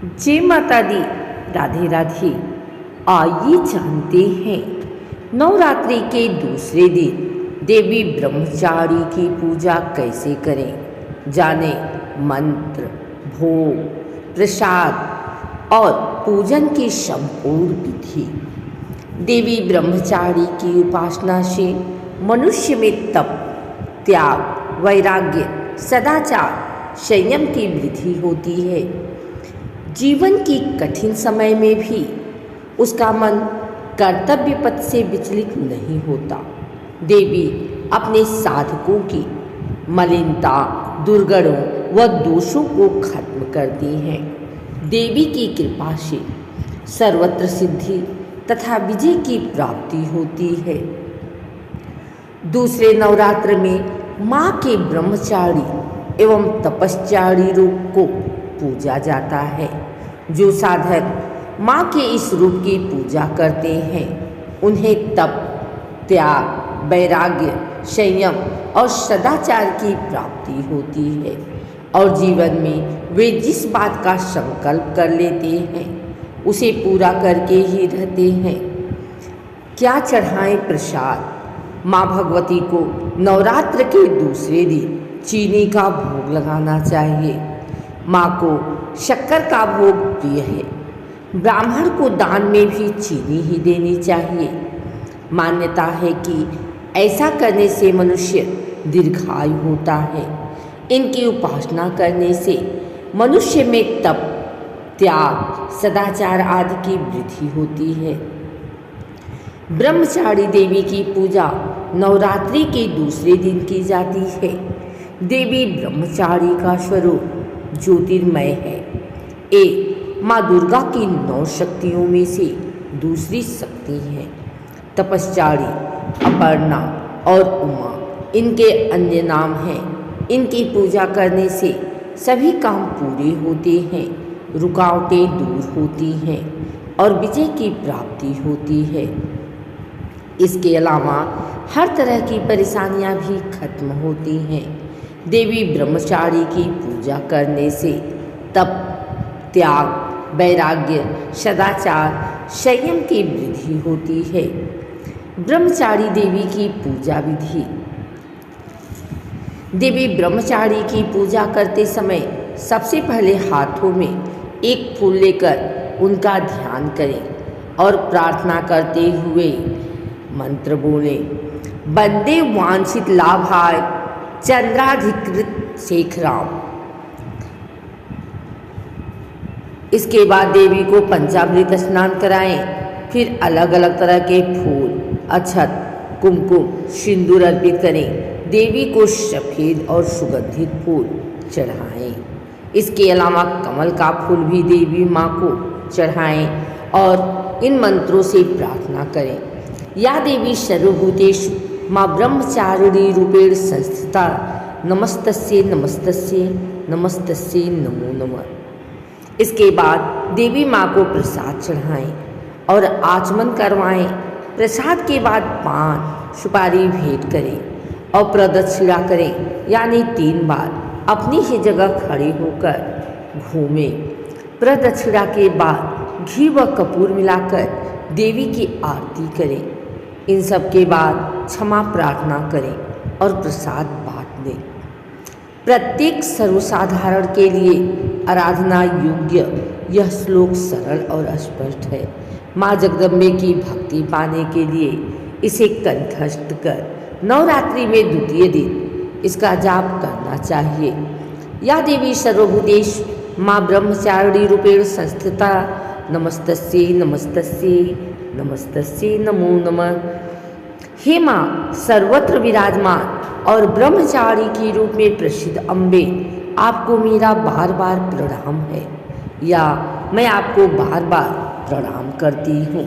जय माता दी। राधे राधे। आइए जानते हैं नवरात्रि के दूसरे दिन देवी ब्रह्मचारी की पूजा कैसे करें। जाने मंत्र, भोग, प्रसाद और पूजन की संपूर्ण विधि। देवी ब्रह्मचारी की उपासना से मनुष्य में तप, त्याग, वैराग्य, सदाचार, संयम की वृद्धि होती है। जीवन की कठिन समय में भी उसका मन कर्तव्य पथ से विचलित नहीं होता। देवी अपने साधकों की मलिनता, दुर्गुणों व दोषों को खत्म करती हैं। देवी की कृपा से सर्वत्र सिद्धि तथा विजय की प्राप्ति होती है। दूसरे नवरात्र में माँ के ब्रह्मचारी एवं तपस्चारी रूप को पूजा जाता है। जो साधक माँ के इस रूप की पूजा करते हैं उन्हें तप, त्याग, वैराग्य, संयम और सदाचार की प्राप्ति होती है और जीवन में वे जिस बात का संकल्प कर लेते हैं उसे पूरा करके ही रहते हैं। क्या चढ़ाएं प्रसाद। माँ भगवती को नवरात्र के दूसरे दिन चीनी का भोग लगाना चाहिए। माँ को शक्कर का भोग प्रिय है। ब्राह्मण को दान में भी चीनी ही देनी चाहिए। मान्यता है कि ऐसा करने से मनुष्य दीर्घायु होता है। इनकी उपासना करने से मनुष्य में तप, त्याग, सदाचार आदि की वृद्धि होती है। ब्रह्मचारी देवी की पूजा नवरात्रि के दूसरे दिन की जाती है। देवी ब्रह्मचारी का स्वरूप ज्योतिर्मय है। एक माँ दुर्गा की 9 शक्तियों में से दूसरी शक्ति है। तपस्चारी, अपर्णा और उमा इनके अन्य नाम हैं। इनकी पूजा करने से सभी काम पूरे होते हैं, रुकावटें दूर होती हैं और विजय की प्राप्ति होती है। इसके अलावा हर तरह की परेशानियां भी खत्म होती हैं। देवी ब्रह्मचारी की पूजा करने से तप, त्याग, वैराग्य, सदाचार, संयम की वृद्धि होती है। ब्रह्मचारी देवी की पूजा विधि। देवी ब्रह्मचारी की पूजा करते समय सबसे पहले हाथों में एक फूल लेकर उनका ध्यान करें और प्रार्थना करते हुए मंत्र बोलें। वंदे वांछित लाभाय चंद्राधिकृत शेखराम। इसके बाद देवी को पंचामृत स्नान कराएं। फिर अलग अलग तरह के फूल, अक्षत, कुमकुम, सिंदूर अर्पित करें। देवी को सफ़ेद और सुगंधित फूल चढ़ाएं। इसके अलावा कमल का फूल भी देवी माँ को चढ़ाएं और इन मंत्रों से प्रार्थना करें। या देवी सर्वभूतेषु माँ ब्रह्मचारिणी रूपेण संस्थिता नमस्तस्यै नमस्तस्यै नमस्तस्यै नमो नमः। इसके बाद देवी माँ को प्रसाद चढ़ाएं और आचमन करवाएं। प्रसाद के बाद पान, सुपारी भेंट करें और प्रदक्षिणा करें, यानी 3 बार अपनी ही जगह खड़े होकर घूमें। प्रदक्षिणा के बाद घी व कपूर मिलाकर देवी की आरती करें। इन सब के बाद क्षमा प्रार्थना करें और प्रसाद बांट दें। प्रत्येक सर्वसाधारण के लिए आराधना योग्य यह श्लोक सरल और स्पष्ट है। माँ जगदम्बे की भक्ति पाने के लिए इसे कंठस्थ कर नवरात्रि में द्वितीय दिन इसका जाप करना चाहिए। या देवी सर्वभूतेषु माँ ब्रह्मचारिणी रूपेण संस्थिता नमस्तस्यै नमस्तस्यै नमस्तस्यै नमो नमः। हे माँ सर्वत्र विराजमान और ब्रह्मचारी के रूप में प्रसिद्ध अम्बे, आपको मेरा बार बार प्रणाम है, या मैं आपको बार बार प्रणाम करती हूँ।